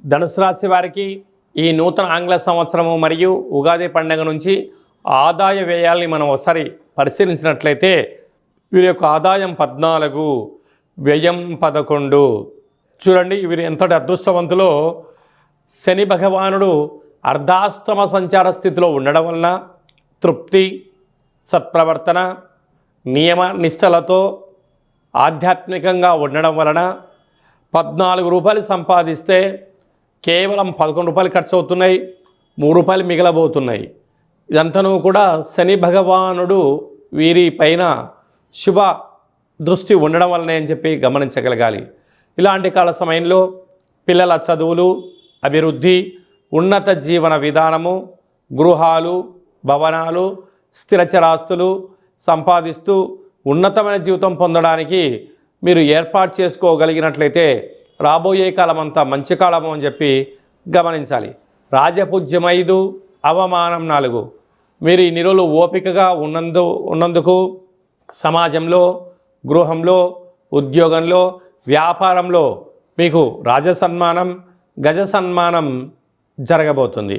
ధనుసు రాశి వారికి ఈ నూతన ఆంగ్ల సంవత్సరము మరియు ఉగాది పండుగ నుంచి ఆదాయ వ్యయాల్ని మనం ఒకసారి పరిశీలించినట్లయితే వీరి యొక్క ఆదాయం 14, వ్యయం 11. చూడండి వీరు ఎంతటి అదృష్టవంతులో. శని భగవానుడు అర్ధాష్టమ సంచార స్థితిలో ఉండడం వలన తృప్తి, సత్ప్రవర్తన, నియమ నిష్టలతో ఆధ్యాత్మికంగా ఉండడం వలన 14 రూపాయలు సంపాదిస్తే కేవలం 11 రూపాయలు ఖర్చు అవుతున్నాయి, 3 రూపాయలు మిగలబోతున్నాయి. ఇదంతనూ కూడా శని భగవానుడు వీరి పైన శుభ దృష్టి ఉండడం వలనే అని చెప్పి గమనించగలగాలి. ఇలాంటి కాల సమయంలో పిల్లల చదువులు, అభివృద్ధి, ఉన్నత జీవన విధానము, గృహాలు, భవనాలు, స్థిరచరాస్తులు సంపాదిస్తూ ఉన్నతమైన జీవితం పొందడానికి మీరు ఏర్పాటు చేసుకోగలిగినట్లయితే రాబోయే కాలం అంతా మంచి కాలము అని చెప్పి గమనించాలి. రాజపూజ్యం 5, అవమానం 4. మీరు ఈ నిరులు ఓపికగా ఉన్నందుకు సమాజంలో, గృహంలో, ఉద్యోగంలో, వ్యాపారంలో మీకు రాజసన్మానం, గజ సన్మానం జరగబోతుంది.